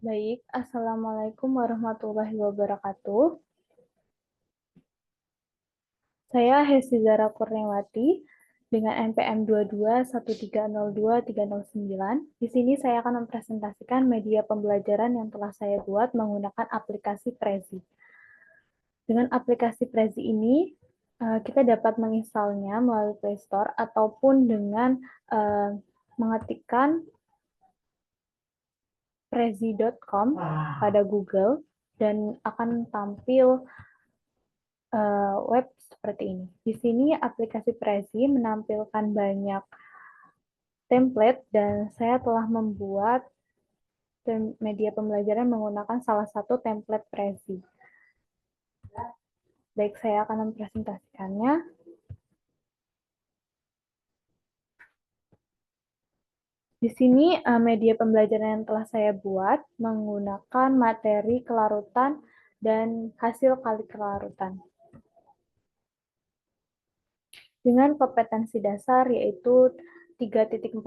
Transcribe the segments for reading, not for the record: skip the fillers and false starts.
Baik, Assalamualaikum warahmatullahi wabarakatuh. Saya Hesti Zara Kurniawati dengan NPM 221302309. Di sini saya akan mempresentasikan media pembelajaran yang telah saya buat menggunakan aplikasi Prezi. Dengan aplikasi Prezi ini, kita dapat menginstalnya melalui Play Store ataupun dengan mengetikkan prezi.com pada Google dan akan tampil web seperti ini. Di sini aplikasi Prezi menampilkan banyak template dan saya telah membuat media pembelajaran menggunakan salah satu template Prezi. Baik, saya akan mempresentasikannya. Di sini media pembelajaran yang telah saya buat menggunakan materi kelarutan dan hasil kali kelarutan. Dengan kompetensi dasar yaitu 3.14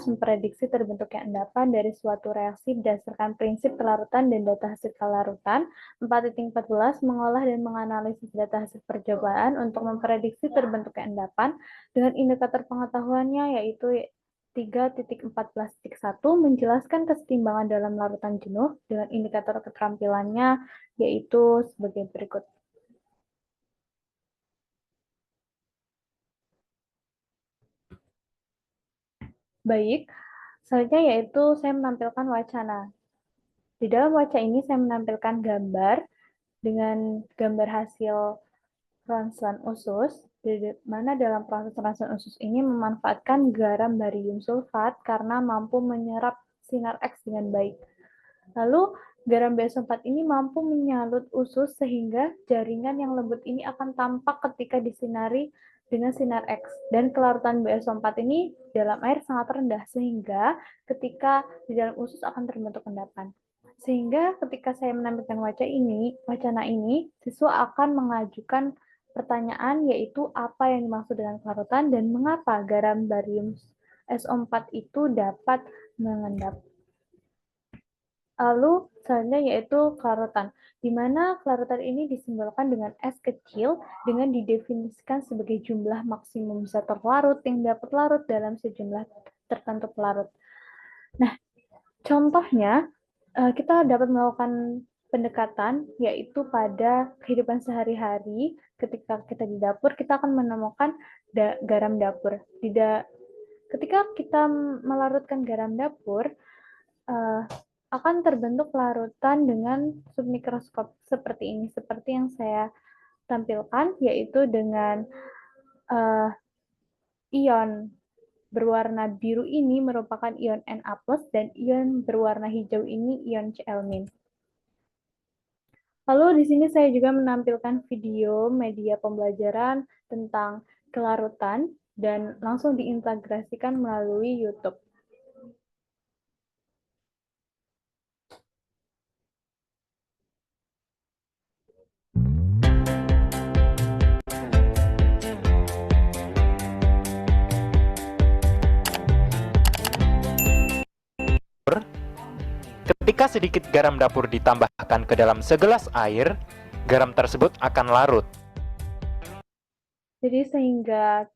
memprediksi terbentuknya endapan dari suatu reaksi berdasarkan prinsip kelarutan dan data hasil kelarutan. 4.14 mengolah dan menganalisis data hasil percobaan untuk memprediksi terbentuknya endapan dengan indikator pengetahuannya yaitu 3.14.1 menjelaskan kesetimbangan dalam larutan jenuh dengan indikator keterampilannya yaitu sebagai berikut. Baik, selanjutnya yaitu saya menampilkan wacana. Di dalam wacana ini saya menampilkan gambar dengan gambar hasil ronsen usus, di mana dalam proses ronsen usus ini memanfaatkan garam barium sulfat karena mampu menyerap sinar X dengan baik. Lalu garam BS4 ini mampu menyalut usus sehingga jaringan yang lembut ini akan tampak ketika disinari dengan sinar X. Dan kelarutan BS4 ini dalam air sangat rendah sehingga ketika di dalam usus akan terbentuk endapan. Sehingga ketika saya menampilkan wacana ini, siswa akan mengajukan pertanyaan yaitu apa yang dimaksud dengan kelarutan dan mengapa garam barium SO4 itu dapat mengendap. Lalu selanjutnya yaitu kelarutan, di mana kelarutan ini disimbolkan dengan S kecil dengan didefinisikan sebagai jumlah maksimum zat terlarut yang dapat larut dalam sejumlah tertentu pelarut. Nah, contohnya kita dapat melakukan pendekatan yaitu pada kehidupan sehari-hari ketika kita di dapur kita akan menemukan garam dapur. Ketika kita melarutkan garam dapur, akan terbentuk larutan dengan submikroskop seperti ini, seperti yang saya tampilkan, yaitu dengan ion berwarna biru ini merupakan ion Na+, dan ion berwarna hijau ini ion Cl-. Lalu di sini saya juga menampilkan video media pembelajaran tentang kelarutan dan langsung diintegrasikan melalui YouTube. Ketika sedikit garam dapur ditambahkan ke dalam segelas air, garam tersebut akan larut. Jadi sehingga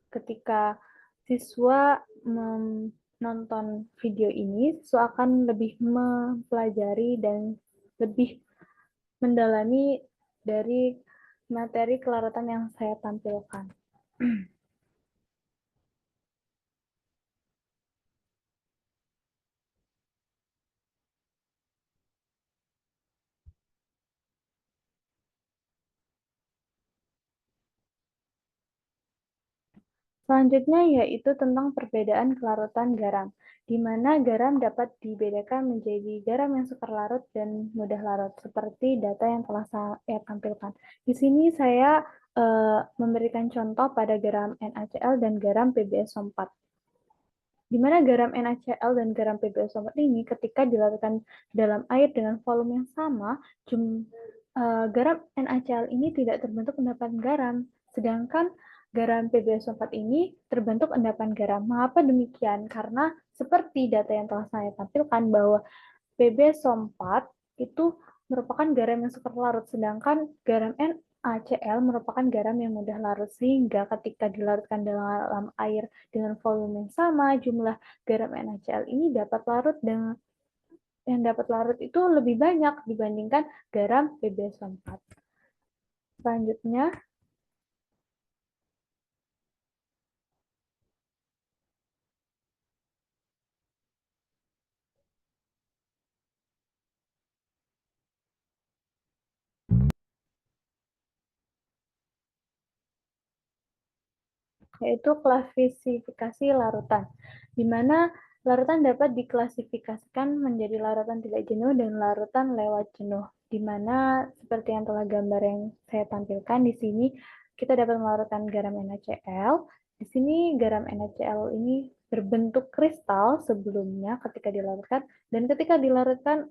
ketika siswa menonton video ini, siswa akan lebih mempelajari dan lebih mendalami dari materi kelarutan yang saya tampilkan. Selanjutnya yaitu tentang perbedaan kelarutan garam, di mana garam dapat dibedakan menjadi garam yang sukar larut dan mudah larut, seperti data yang telah saya tampilkan. Di sini saya memberikan contoh pada garam NaCl dan garam PbSO4. Di mana garam NaCl dan garam PbSO4 ini ketika dilarutkan dalam air dengan volume yang sama, garam NaCl ini tidak terbentuk endapan garam, sedangkan garam PbSO4 ini terbentuk endapan garam. Mengapa demikian? Karena seperti data yang telah saya tampilkan bahwa PbSO4 itu merupakan garam yang super larut, sedangkan garam NaCl merupakan garam yang mudah larut, sehingga ketika dilarutkan dalam air dengan volume yang sama, jumlah garam NaCl ini dapat larut dengan yang dapat larut itu lebih banyak dibandingkan garam PbSO4. Selanjutnya, yaitu klasifikasi larutan, di mana larutan dapat diklasifikasikan menjadi larutan tidak jenuh dan larutan lewat jenuh, di mana seperti yang telah gambar yang saya tampilkan di sini, kita dapat melarutkan garam NaCl. Di sini garam NaCl ini berbentuk kristal sebelumnya ketika dilarutkan, dan ketika dilarutkan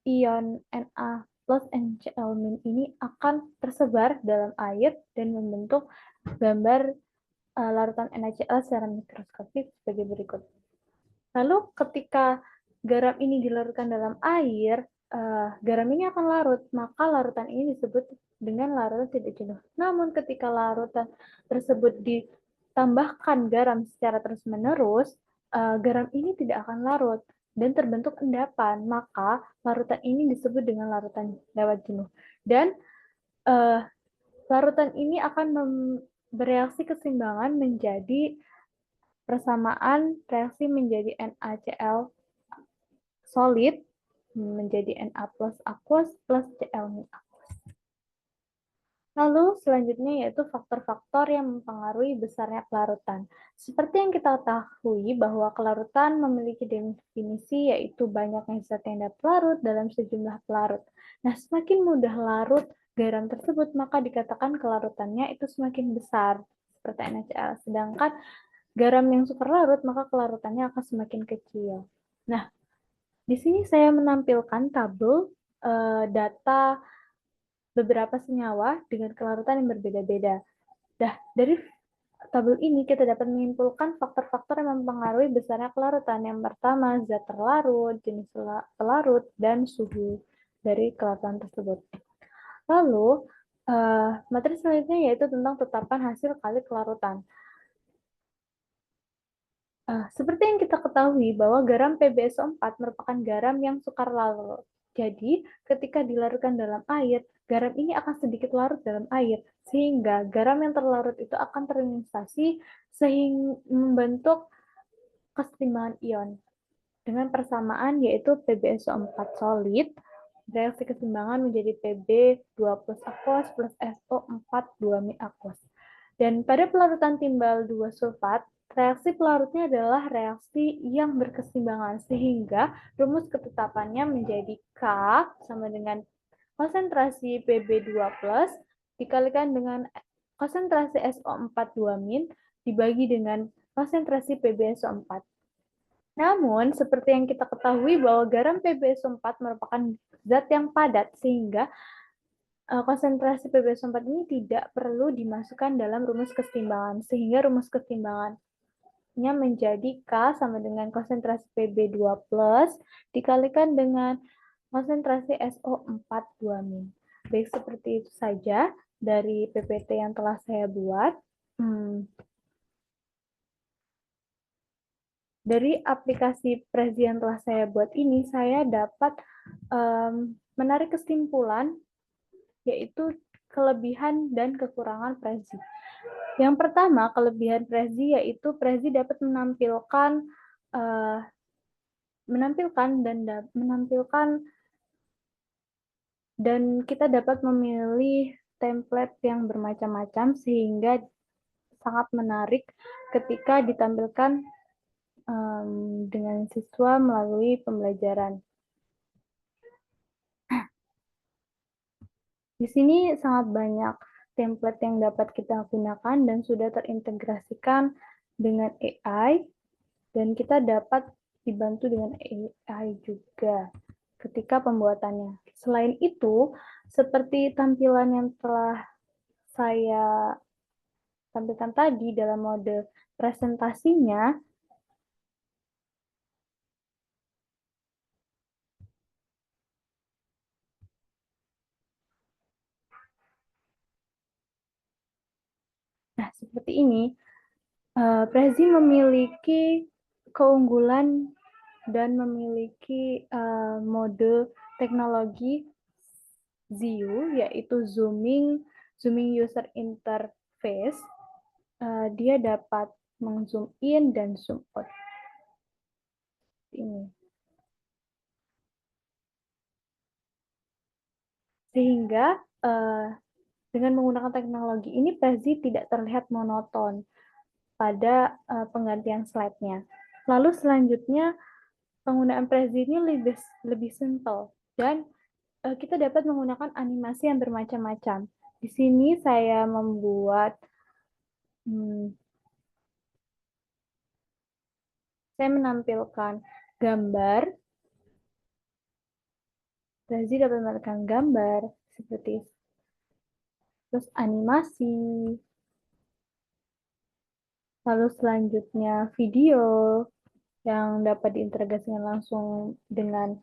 ion Na plus NCl- ini akan tersebar dalam air dan membentuk gambar larutan NaCl secara mikroskopik sebagai berikut. Lalu ketika garam ini dilarutkan dalam air, garam ini akan larut, maka larutan ini disebut dengan larutan tidak jenuh. Namun ketika larutan tersebut ditambahkan garam secara terus-menerus, garam ini tidak akan larut dan terbentuk endapan, maka larutan ini disebut dengan larutan lewat jenuh. Dan larutan ini akan bereaksi keseimbangan menjadi persamaan reaksi menjadi NaCl solid menjadi Na plus aqueous plus Cl min aqueous. Lalu selanjutnya yaitu faktor-faktor yang mempengaruhi besarnya kelarutan. Seperti yang kita ketahui bahwa kelarutan memiliki definisi yaitu banyaknya zat yang dapat larut dalam sejumlah pelarut. Nah, semakin mudah larut garam tersebut, maka dikatakan kelarutannya itu semakin besar, seperti NaCl. Sedangkan garam yang super larut, maka kelarutannya akan semakin kecil. Nah, di sini saya menampilkan tabel data beberapa senyawa dengan kelarutan yang berbeda-beda. Nah, dari tabel ini kita dapat menyimpulkan faktor-faktor yang mempengaruhi besarnya kelarutan. Yang pertama, zat terlarut, jenis pelarut, dan suhu dari kelarutan tersebut. Lalu, materi selanjutnya yaitu tentang tetapan hasil kali kelarutan. Seperti yang kita ketahui bahwa garam PbSO4 merupakan garam yang sukar larut. Jadi, ketika dilarutkan dalam air, garam ini akan sedikit larut dalam air, sehingga garam yang terlarut itu akan terionisasi sehingga membentuk keseimbangan ion dengan persamaan yaitu PbSO4 solid, reaksi keseimbangan menjadi Pb2 plus aqueous plus SO4 2 aqueous. Dan pada pelarutan timbal 2 sulfat, reaksi pelarutnya adalah reaksi yang berkeseimbangan, sehingga rumus ketetapannya menjadi K sama dengan konsentrasi Pb2 plus dikalikan dengan konsentrasi SO4 2- dibagi dengan konsentrasi PbSO4. Namun, seperti yang kita ketahui bahwa garam PbSO4 merupakan zat yang padat, sehingga konsentrasi PbSO4 ini tidak perlu dimasukkan dalam rumus keseimbangan, sehingga rumus keseimbangannya menjadi K sama dengan konsentrasi Pb2 plus dikalikan dengan konsentrasi SO4 2-. Baik, seperti itu saja dari PPT yang telah saya buat. Dari aplikasi Prezi yang telah saya buat ini, saya dapat menarik kesimpulan, yaitu kelebihan dan kekurangan Prezi. Yang pertama, kelebihan Prezi yaitu Prezi dapat menampilkan dan kita dapat memilih template yang bermacam-macam sehingga sangat menarik ketika ditampilkan dengan siswa melalui pembelajaran. Di sini sangat banyak template yang dapat kita gunakan dan sudah terintegrasikan dengan AI, dan kita dapat dibantu dengan AI juga ketika pembuatannya. Selain itu, seperti tampilan yang telah saya tampilkan tadi dalam mode presentasinya, nah seperti ini, Prezi memiliki keunggulan dan memiliki mode teknologi ZIU, yaitu zooming user interface. Dia dapat meng-zoom in dan zoom out. Ini. Sehingga dengan menggunakan teknologi ini, Prezi tidak terlihat monoton pada penggantian slide-nya. Lalu selanjutnya, penggunaan Prezi ini lebih simple dan kita dapat menggunakan animasi yang bermacam-macam. Di sini saya saya menampilkan gambar. Prezi dapat menampilkan gambar seperti terus animasi, lalu selanjutnya video yang dapat diintegrasikan langsung dengan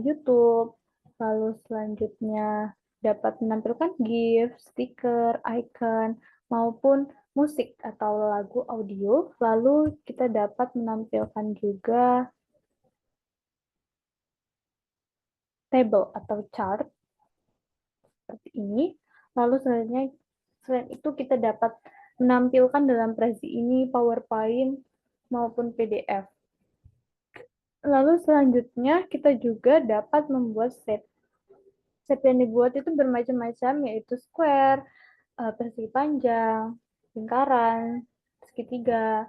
YouTube, lalu selanjutnya dapat menampilkan GIF, stiker, icon, maupun musik atau lagu audio, lalu kita dapat menampilkan juga table atau chart seperti ini, lalu selanjutnya selain itu kita dapat menampilkan dalam Prezi ini PowerPoint maupun PDF. Lalu selanjutnya kita juga dapat membuat shape. Shape yang dibuat itu bermacam-macam, yaitu square, persegi panjang, lingkaran, segitiga,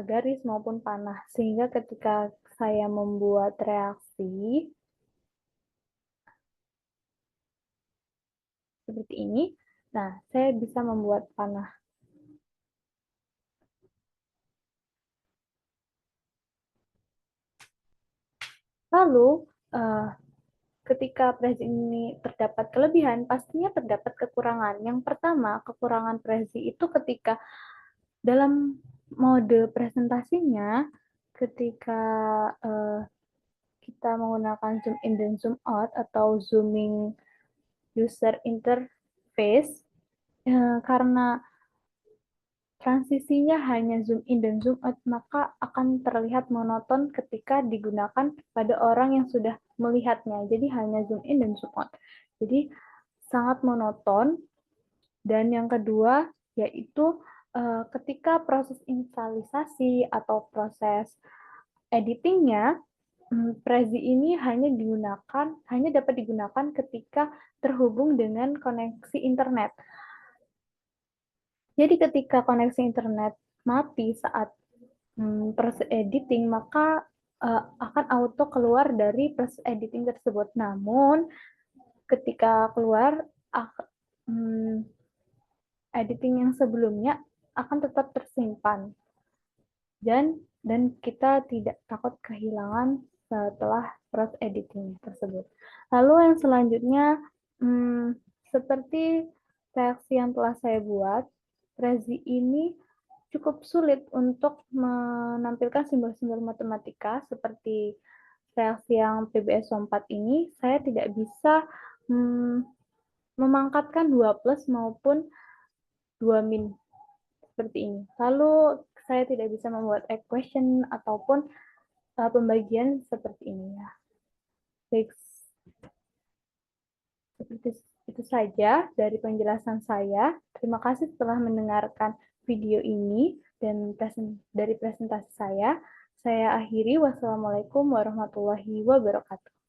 garis maupun panah. Sehingga ketika saya membuat reaksi seperti ini, nah saya bisa membuat panah. Lalu ketika Prezi ini terdapat kelebihan, pastinya terdapat kekurangan. Yang pertama, kekurangan Prezi itu ketika dalam mode presentasinya, ketika kita menggunakan zoom in dan zoom out atau zooming user interface, karena transisinya hanya zoom in dan zoom out, maka akan terlihat monoton ketika digunakan pada orang yang sudah melihatnya. Jadi hanya zoom in dan zoom out. Jadi sangat monoton. Dan yang kedua yaitu ketika proses instalisasi atau proses editingnya, Prezi ini hanya dapat digunakan ketika terhubung dengan koneksi internet. Jadi ketika koneksi internet mati saat proses editing, maka akan auto keluar dari proses editing tersebut. Namun ketika keluar, editing yang sebelumnya akan tetap tersimpan dan kita tidak takut kehilangan setelah proses editing tersebut. Lalu yang selanjutnya, seperti reaksi yang telah saya buat, Prezi ini cukup sulit untuk menampilkan simbol-simbol matematika seperti reaksi yang PBS4 ini. Saya tidak bisa memangkatkan 2 plus maupun 2 min seperti ini. Lalu saya tidak bisa membuat equation ataupun pembagian seperti ini ya. Baik, seperti itu saja dari penjelasan saya. Terima kasih telah mendengarkan video ini dan dari presentasi saya. Saya akhiri. Wassalamualaikum warahmatullahi wabarakatuh.